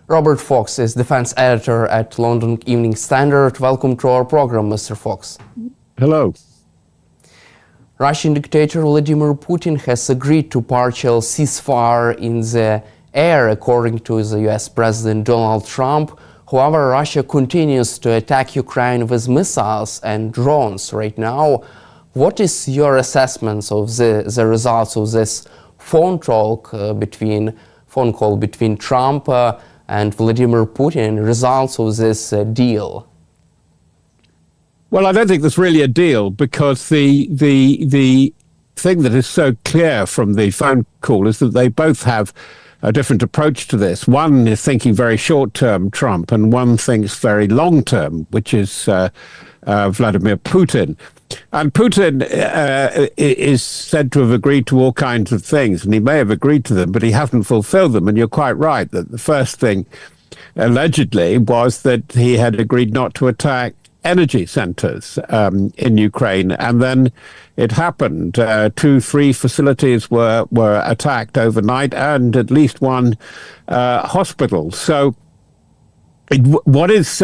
Robert Fox is defense editor at London Evening Standard. Welcome to our program, Mr. Fox. Hello. Russian dictator Vladimir Putin has agreed to partial ceasefire in the air, according to the US President Donald Trump. However, Russia continues to attack Ukraine with missiles and drones right now. What is your assessment of the results of this phone call between Trump and Vladimir Putin, results of this deal? Well, I don't think there's really a deal, because the thing that is so clear from the phone call is that they both have a different approach to this. One is thinking very short-term, Trump, and one thinks very long-term, which is Vladimir Putin. And Putin is said to have agreed to all kinds of things, and he may have agreed to them, but he hasn't fulfilled them. And you're quite right that the first thing, allegedly, was that he had agreed not to attack energy centers in Ukraine. And then it happened. 2-3 facilities were attacked overnight, and at least one hospital. So what is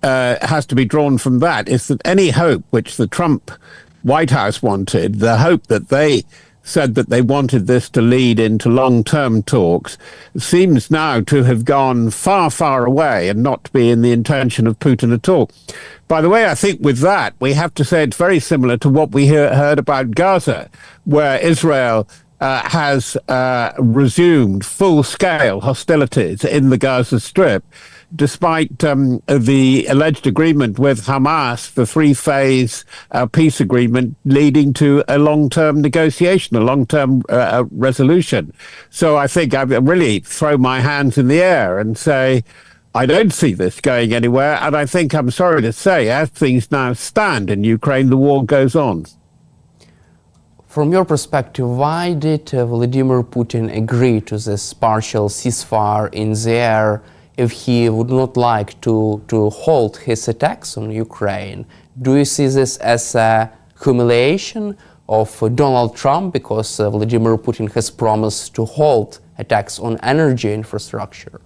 has to be drawn from that is that any hope which the Trump White House wanted, the hope that they said that they wanted this to lead into long-term talks, seems now to have gone far, far away and not to be in the intention of Putin at all. By the way, I think with that, we have to say it's very similar to what we heard about Gaza, where Israel has resumed full-scale hostilities in the Gaza Strip, despite the alleged agreement with Hamas, the three-phase peace agreement leading to a long-term negotiation, a long-term resolution. So I think I really throw my hands in the air and say, I don't see this going anywhere. And I think, I'm sorry to say, as things now stand in Ukraine, the war goes on. From your perspective, why did Vladimir Putin agree to this partial ceasefire in the air if he would not like to halt his attacks on Ukraine? Do you see this as a humiliation of Donald Trump, because Vladimir Putin has promised to halt attacks on energy infrastructure?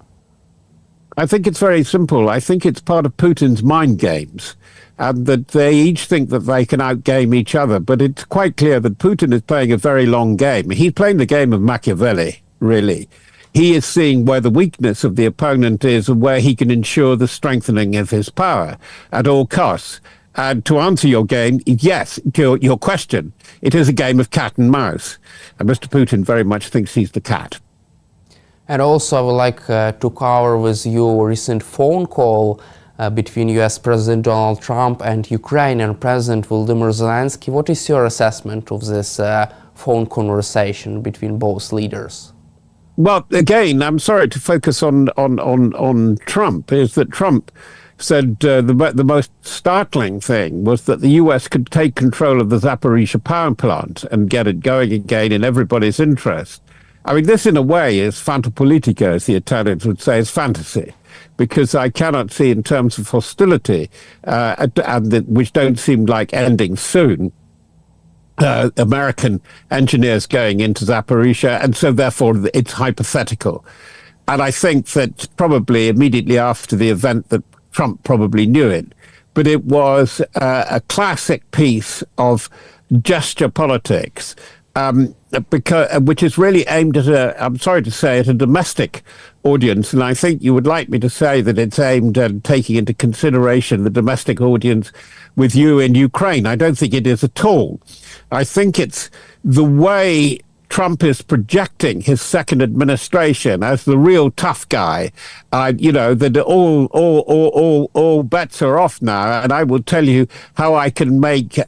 I think it's very simple. I think it's part of Putin's mind games, that they each think that they can outgame each other. But it's quite clear that Putin is playing a very long game. He's playing the game of Machiavelli, really. He is seeing where the weakness of the opponent is and where he can ensure the strengthening of his power at all costs. And to answer your game, yes, your question, it is a game of cat and mouse. And Mr. Putin very much thinks he's the cat. And also, I would like to cover with you a recent phone call between US President Donald Trump and Ukrainian President Volodymyr Zelensky. What is your assessment of this phone conversation between both leaders? Well, again, I'm sorry to focus on Trump, is that Trump said the most startling thing was that the US could take control of the Zaporizhzhia power plant and get it going again in everybody's interest. I mean, this in a way is fantapolitica, as the Italians would say, is fantasy, because I cannot see in terms of hostility, which don't seem like ending soon, American engineers going into Zaporizhzhia, and so therefore it's hypothetical. And I think that probably immediately after the event that Trump probably knew it, but it was a classic piece of gesture politics, which is really aimed at I'm sorry to say, at a domestic audience. And I think you would like me to say that it's aimed at taking into consideration the domestic audience with you in Ukraine. I don't think it is at all. I think it's the way Trump is projecting his second administration as the real tough guy. That all bets are off now, and I will tell you how I can make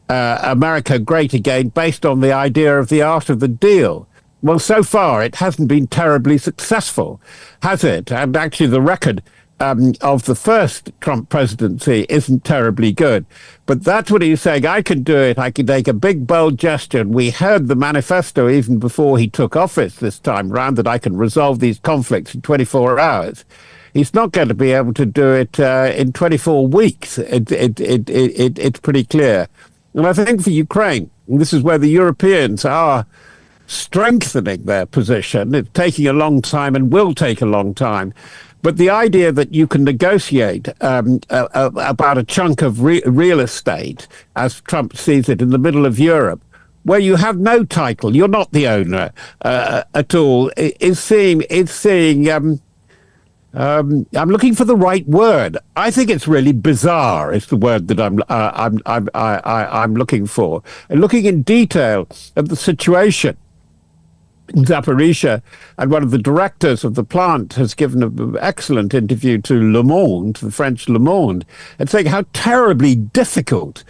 America great again based on the idea of the art of the deal. Well, so far it hasn't been terribly successful, has it? And actually the record of the first Trump presidency isn't terribly good. But that's what he's saying. I can do it. I can take a big, bold gesture. And we heard the manifesto even before he took office this time round, that I can resolve these conflicts in 24 hours. He's not going to be able to do it in 24 weeks. It's pretty clear. And I think for Ukraine, this is where the Europeans are strengthening their position. It's taking a long time and will take a long time. But the idea that you can negotiate about a chunk of real estate, as Trump sees it, in the middle of Europe, where you have no title, you're not the owner at all, is seeing. I'm looking for the right word. I think it's really bizarre. Is the word that I'm looking for. And looking in detail at the situation in Zaporizhia, and one of the directors of the plant has given an excellent interview to Le Monde, the French Le Monde, and saying how terribly difficult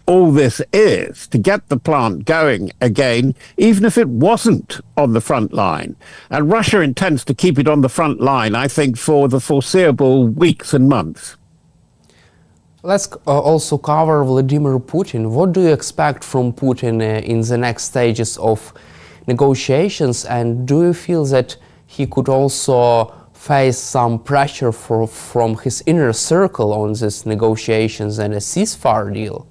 all this is to get the plant going again, even if it wasn't on the front line. And Russia intends to keep it on the front line, I think, for the foreseeable weeks and months. Let's also cover Vladimir Putin. What do you expect from Putin in the next stages of negotiations, and do you feel that he could also face some pressure from his inner circle on these negotiations and a ceasefire deal?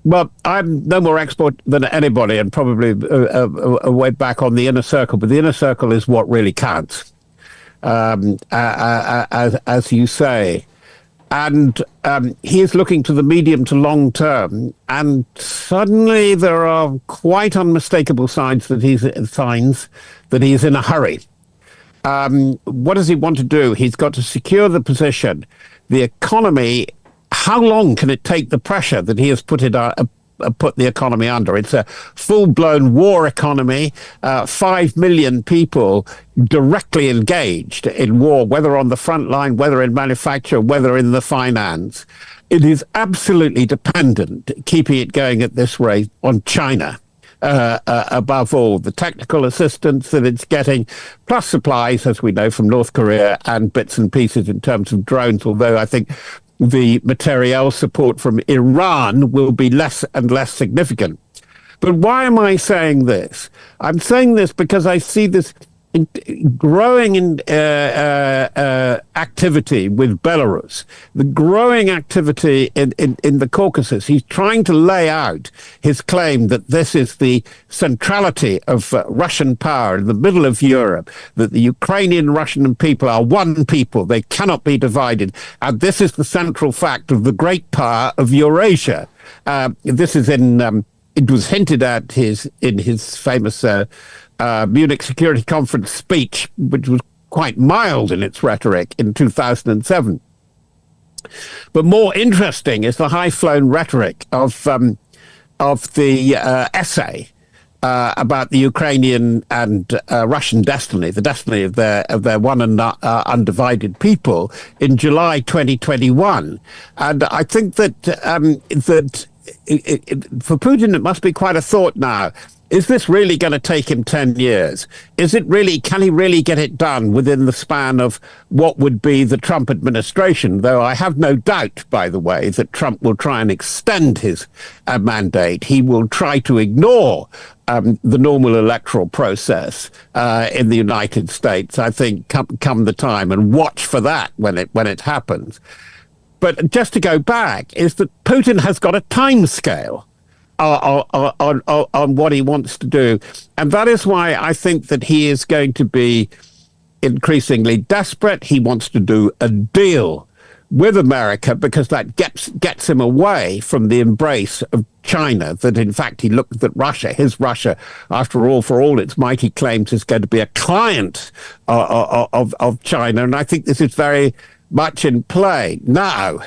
Well, I'm no more expert than anybody, and probably way back on the inner circle, but the inner circle is what really counts, as you say. And he is looking to the medium to long term, and suddenly there are quite unmistakable signs that he's in a hurry. What does he want to do? He's got to secure the position, the economy. How long can it take the pressure that he has put the economy under? It's a full-blown war economy, 5 million people directly engaged in war, whether on the front line, whether in manufacture, whether in the finance. It is absolutely dependent, keeping it going at this rate, on China. Above all, the technical assistance that it's getting, plus supplies, as we know, from North Korea, and bits and pieces in terms of drones, although I think the materiel support from Iran will be less and less significant. But why am I saying this? I'm saying this because I see this growing activity with Belarus, the growing activity in the Caucasus. He's trying to lay out his claim that this is the centrality of Russian power in the middle of Europe, that the Ukrainian Russian people are one people, they cannot be divided, and this is the central fact of the great power of Eurasia. This is it was hinted at in his famous Munich Security Conference speech, which was quite mild in its rhetoric in 2007. But more interesting is the high-flown rhetoric of the essay about the Ukrainian and Russian destiny, the destiny of their one and undivided people, in July 2021. And I think that for Putin, it must be quite a thought now. Is this really going to take him 10 years? Can he really get it done within the span of what would be the Trump administration? Though I have no doubt, by the way, that Trump will try and extend his mandate. He will try to ignore the normal electoral process in the United States, I think, come the time, and watch for that when it happens. But just to go back, is that Putin has got a time scale on what he wants to do. And that is why I think that he is going to be increasingly desperate. He wants to do a deal with America because that gets him away from the embrace of China, that in fact he looked at Russia, his Russia, after all, for all its mighty claims, is going to be a client of China. And I think this is very much in play. Now,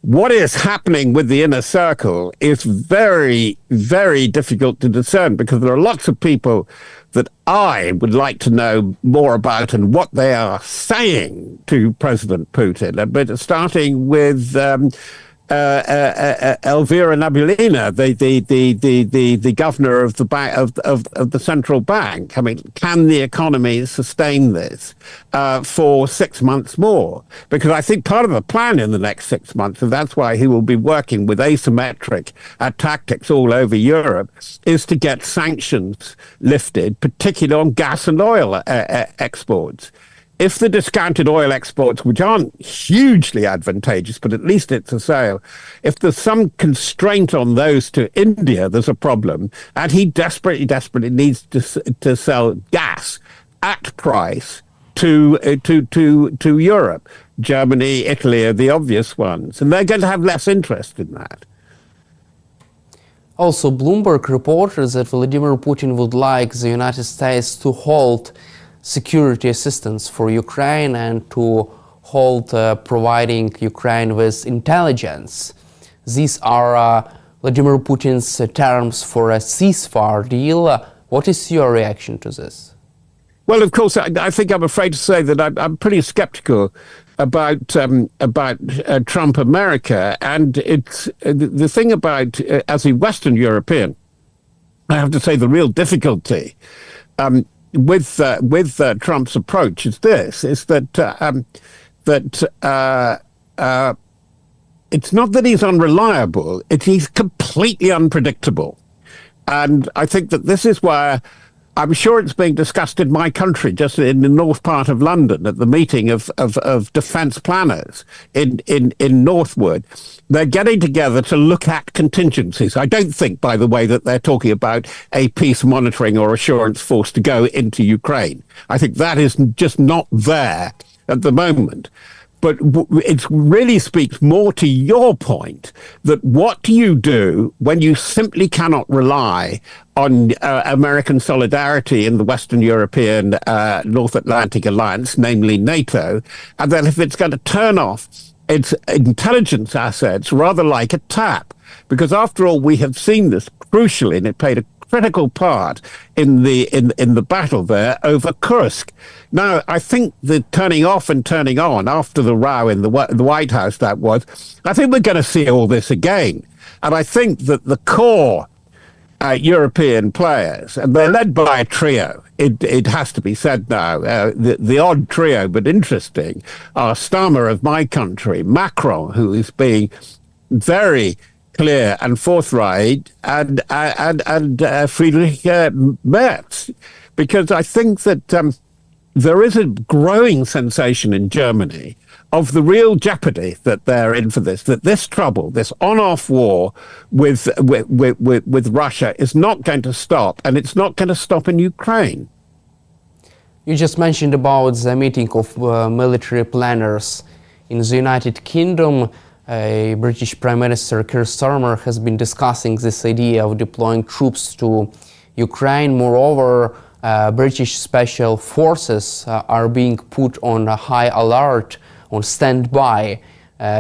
what is happening with the inner circle is very, very difficult to discern, because there are lots of people that I would like to know more about and what they are saying to President Putin. But starting with Elvira Nabiullina, the governor of the central bank. I mean, can the economy sustain this for 6 months more? Because I think part of the plan in the next 6 months, and that's why he will be working with asymmetric tactics all over Europe, is to get sanctions lifted, particularly on gas and oil exports. if the discounted oil exports, which aren't hugely advantageous, but at least it's a sale, if there's some constraint on those to India, there's a problem. And he desperately needs to sell gas at price to Europe. Germany, Italy are the obvious ones, and they're going to have less interest in that. Also, Bloomberg reported that Vladimir Putin would like the United States to halt security assistance for Ukraine and to halt providing Ukraine with intelligence. These are Vladimir Putin's terms for a ceasefire deal. What is your reaction to this? Well, of course, I think I'm afraid to say that I'm pretty skeptical about Trump America, and it's the thing about as a Western European, I have to say the real difficulty with Trump's approach is that it's not that he's unreliable; he's completely unpredictable, and I think that this is where. I'm sure it's being discussed in my country, just in the north part of London, at the meeting of defence planners in Northwood. They're getting together to look at contingencies. I don't think, by the way, that they're talking about a peace monitoring or assurance force to go into Ukraine. I think that is just not there at the moment. But it really speaks more to your point that what do you do when you simply cannot rely on American solidarity in the Western European North Atlantic Alliance, namely NATO, and then if it's going to turn off its intelligence assets rather like a tap? Because after all, we have seen this crucially, and it played a critical part in the battle there over Kursk. Now, I think the turning off and turning on after the row in the White House, I think we're going to see all this again. And I think that the core European players, and they're led by a trio, it has to be said now, the odd trio, but interesting, are Starmer of my country, Macron, who is being very clear and forthright, and Friedrich Merz, because I think that there is a growing sensation in Germany of the real jeopardy that they're in for this, that this trouble, this on-off war with Russia is not going to stop, and it's not going to stop in Ukraine. You just mentioned about the meeting of military planners in the United Kingdom. British Prime Minister Keir Starmer has been discussing this idea of deploying troops to Ukraine. Moreover, British special forces are being put on a high alert, on standby,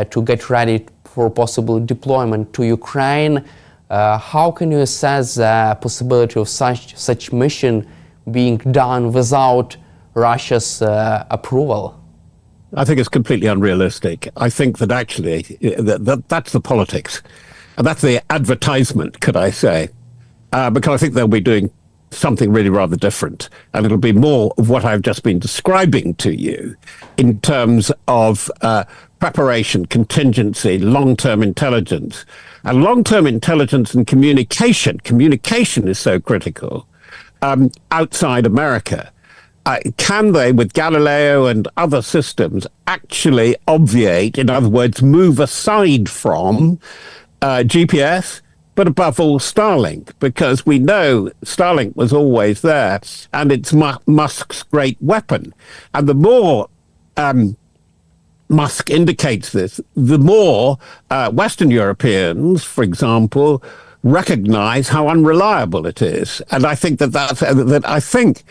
to get ready for possible deployment to Ukraine. How can you assess the possibility of such mission being done without Russia's approval? I think it's completely unrealistic. I think that actually that's the politics. And that's the advertisement, could I say. Because I think they'll be doing something really rather different. And it'll be more of what I've just been describing to you in terms of preparation, contingency, long-term intelligence. And long-term intelligence and communication. Communication is so critical outside America. Can they, with Galileo and other systems, actually obviate, in other words, move aside from GPS, but above all Starlink? Because we know Starlink was always there, and it's Musk's great weapon. And the more Musk indicates this, the more Western Europeans, for example, recognize how unreliable it is. And I think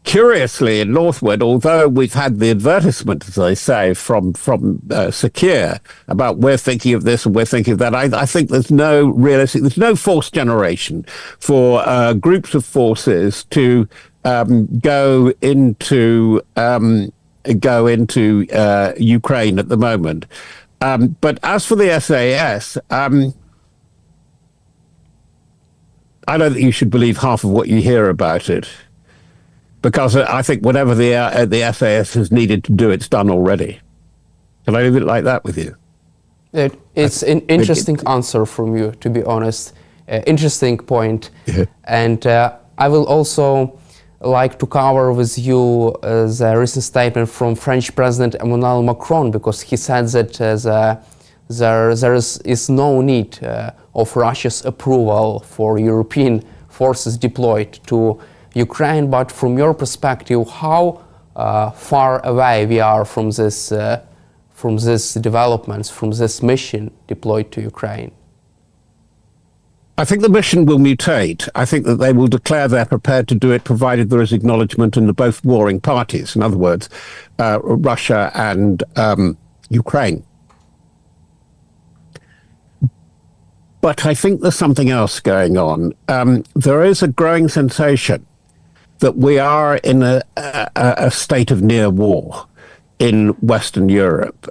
curiously, in Northwood, although we've had the advertisement, as I say, from Tkiie about we're thinking of this and we're thinking of that, I think there's no force generation for groups of forces to go into Ukraine at the moment. But as for the SAS, I don't think you should believe half of what you hear about it. Because I think whatever the SAS has needed to do, it's done already. Can I leave it like that with you? It's an interesting answer from you, to be honest. Interesting point. Yeah. And I will also like to cover with you the recent statement from French President Emmanuel Macron, because he said that there is no need of Russia's approval for European forces deployed to Ukraine. But from your perspective, how far away we are from this developments, from this mission deployed to Ukraine? I think the mission will mutate. I think that they will declare they're prepared to do it, provided there is acknowledgement in the both warring parties. In other words, Russia and Ukraine. But I think there's something else going on. There is a growing sensation that we are in a state of near war in Western Europe.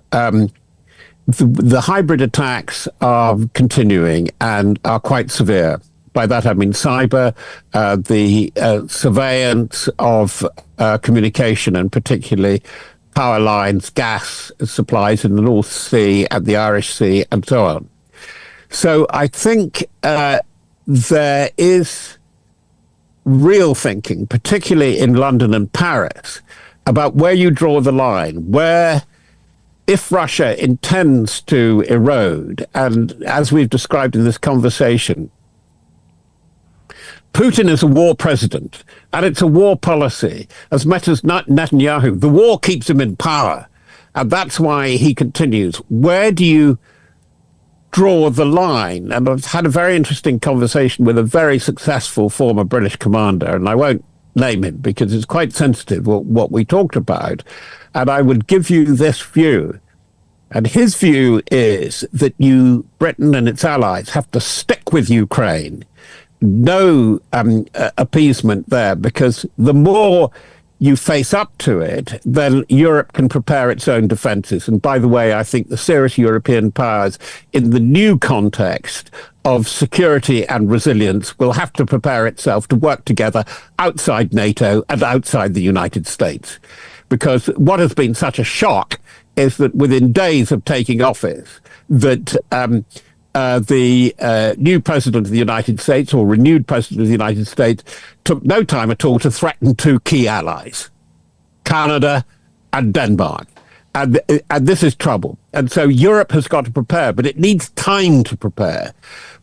The hybrid attacks are continuing and are quite severe. By that I mean cyber, the surveillance of communication, and particularly power lines, gas supplies in the North Sea and the Irish Sea, and so on. So I think there is real thinking, particularly in London and Paris, about where you draw the line, where, if Russia intends to erode, and as we've described in this conversation, Putin is a war president, and it's a war policy. As much as Netanyahu, the war keeps him in power, and that's why he continues. Where do you draw the line? And I've had a very interesting conversation with a very successful former British commander, and I won't name him because it's quite sensitive what we talked about. And I would give you this view. And his view is that Britain and its allies, have to stick with Ukraine. No appeasement there, because the more you face up to it, then Europe can prepare its own defenses. And by the way, I think the serious European powers in the new context of security and resilience will have to prepare itself to work together outside NATO and outside the United States. Because what has been such a shock is that within days of taking office, that the new president of the United States, or renewed president of the United States, took no time at all to threaten two key allies, Canada and Denmark. And this is trouble. And so Europe has got to prepare, but it needs time to prepare.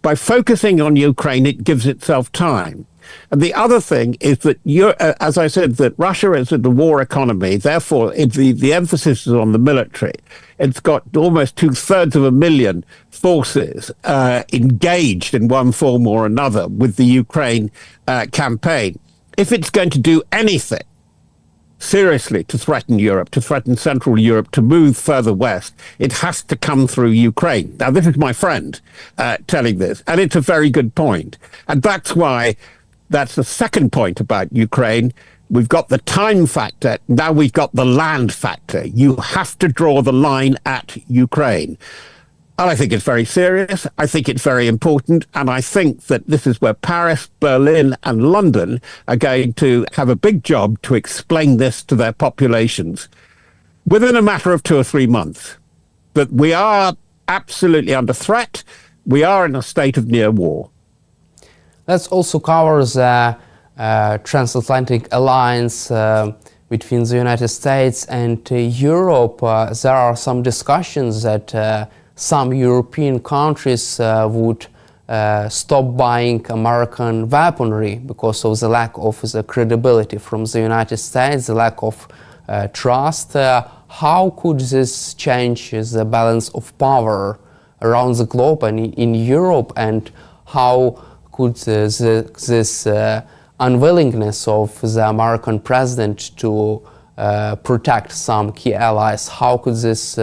By focusing on Ukraine, it gives itself time. And the other thing is that, as I said, that Russia is a war economy. Therefore, the emphasis is on the military. It's got almost 2/3 forces engaged in one form or another with the Ukraine campaign. If it's going to do anything seriously to threaten Europe, to threaten Central Europe, to move further west, it has to come through Ukraine. Now, this is my friend telling this, and it's a very good point. And that's the second point about Ukraine. We've got the time factor. Now we've got the land factor. You have to draw the line at Ukraine. And I think it's very serious. I think it's very important. And I think that this is where Paris, Berlin, and London are going to have a big job to explain this to their populations within a matter of 2 or 3 months. That we are absolutely under threat. We are in a state of near war. Let's also cover the Transatlantic alliance between the United States and Europe. There are some discussions that some European countries would stop buying American weaponry because of the lack of the credibility from the United States, the lack of trust. How could this change the balance of power around the globe and in Europe, and how could this unwillingness of the American president to protect some key allies, how could this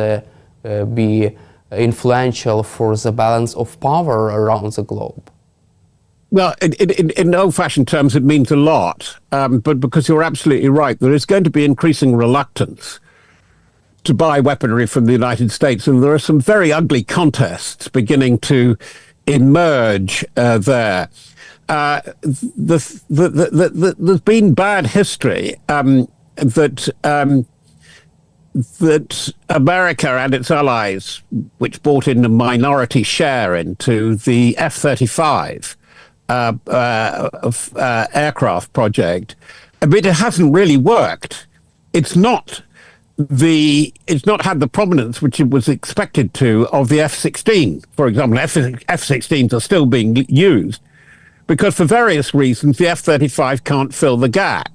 be influential for the balance of power around the globe? Well, in old-fashioned terms, it means a lot. But because you're absolutely right, there is going to be increasing reluctance to buy weaponry from the United States. And there are some very ugly contests beginning to emerge there. There's been bad history that America and its allies, which bought in a minority share into the F-35 aircraft project, I mean, it hasn't really worked. It's not had the prominence which it was expected to of the F-16, for example. F-16s are still being used because for various reasons the F-35 can't fill the gap.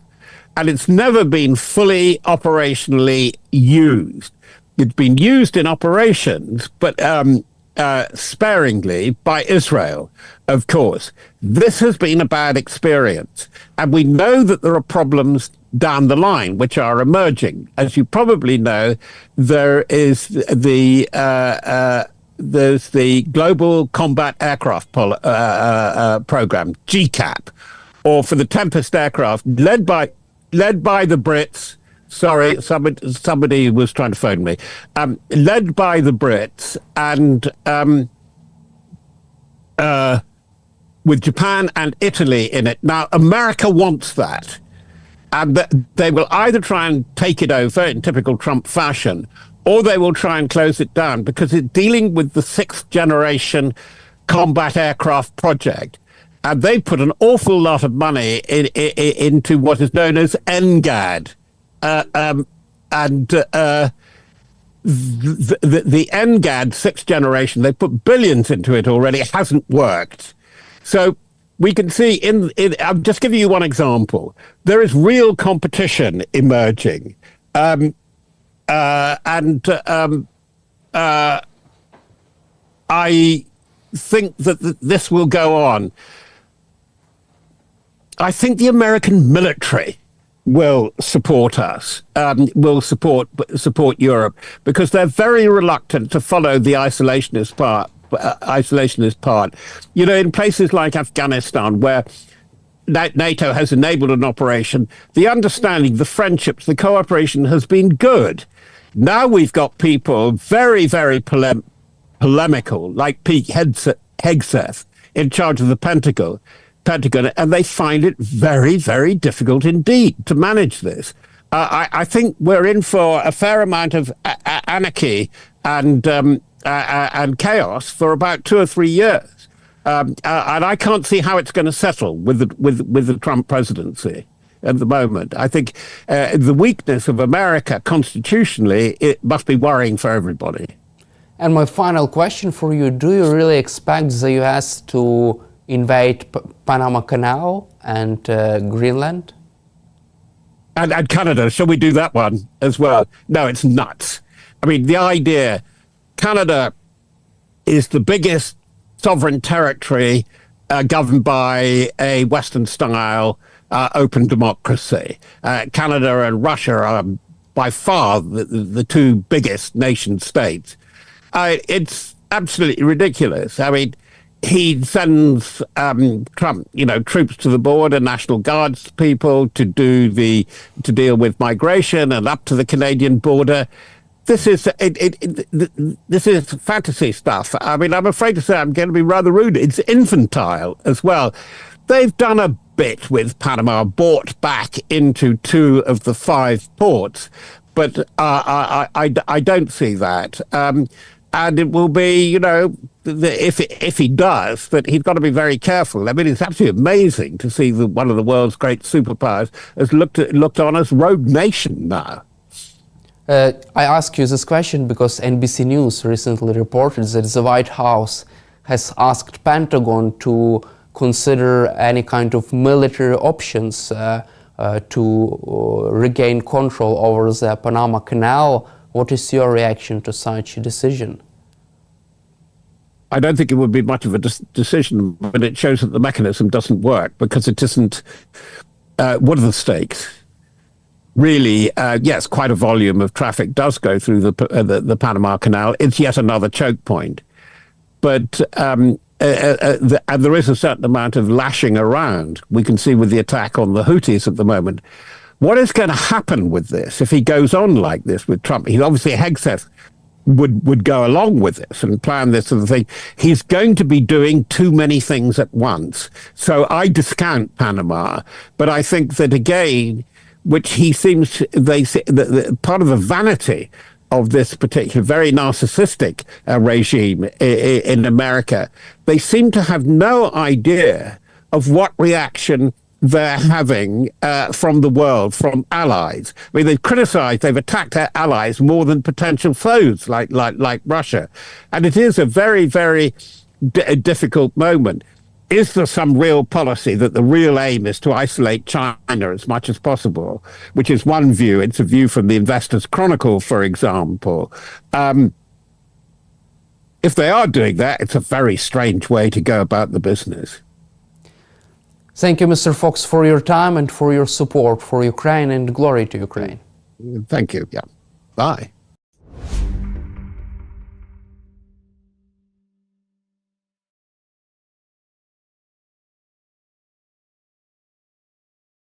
And it's never been fully operationally used. It's been used in operations, but sparingly by Israel, of course. This has been a bad experience. And we know that there are problems down the line which are emerging. As you probably know, there is there's the Global Combat Aircraft Program, GCAP, or for the Tempest aircraft, led by the Brits. Sorry, somebody was trying to phone me. Led by the Brits and with Japan and Italy in it. Now, America wants that. And they will either try and take it over in typical Trump fashion, or they will try and close it down because it's dealing with the 6th generation combat aircraft project. And they put an awful lot of money into what is known as NGAD. The NGAD 6th generation, they put billions into it already. It hasn't worked. So we can see I'll just give you one example. There is real competition emerging. I think that this will go on. I think the American military will support us, will support Europe, because they're very reluctant to follow the isolationist part. You know, in places like Afghanistan, where NATO has enabled an operation, the understanding, the friendships, the cooperation has been good. Now we've got people very, very polemical, like Pete Hegseth, in charge of the Pentagon, and they find it very, very difficult indeed to manage this. I think we're in for a fair amount of anarchy and chaos for about 2 or 3 years, and I can't see how it's going to settle with the Trump presidency at the moment. I think the weakness of America constitutionally, it must be worrying for everybody. And my final question for you: do you really expect the U.S. to invade Panama Canal and Greenland? And Canada, shall we do that one as well? No, it's nuts. I mean, the idea, Canada is the biggest sovereign territory governed by a Western-style open democracy. Canada and Russia are by far the 2 biggest nation states. It's absolutely ridiculous. I mean, he sends Trump, troops to the border, National Guards people to deal with migration, and up to the Canadian border. This is fantasy stuff. I mean, I'm afraid to say I'm going to be rather rude. It's infantile as well. They've done a bit with Panama, bought back into 2 of the 5 ports, but I don't see that. And it will be, if he does, that he's got to be very careful. I mean, it's absolutely amazing to see one of the world's great superpowers has looked on as rogue nation now. I ask you this question because NBC News recently reported that the White House has asked Pentagon to consider any kind of military options to regain control over the Panama Canal. What is your reaction to such a decision? I don't think it would be much of a decision, but it shows that the mechanism doesn't work because it isn't. What are the stakes? Really, yes, quite a volume of traffic does go through the Panama Canal. It's yet another choke point. But and there is a certain amount of lashing around. We can see with the attack on the Houthis at the moment. What is going to happen with this if he goes on like this with Trump? He obviously, Hegseth would go along with this and plan this sort of thing. He's going to be doing too many things at once. So I discount Panama, but I think that again, which he seems, they say, part of the vanity of this particular very narcissistic regime in America, they seem to have no idea of what reaction they're having from the world, from allies. I mean, they've attacked their allies more than potential foes like Russia. And it is a very, very difficult moment. Is there some real policy that the real aim is to isolate China as much as possible, which is one view. It's a view from the Investors' Chronicle, for example. If they are doing that, it's a very strange way to go about the business. Thank you, Mr. Fox, for your time and for your support for Ukraine, and glory to Ukraine. Thank you. Yeah. Bye.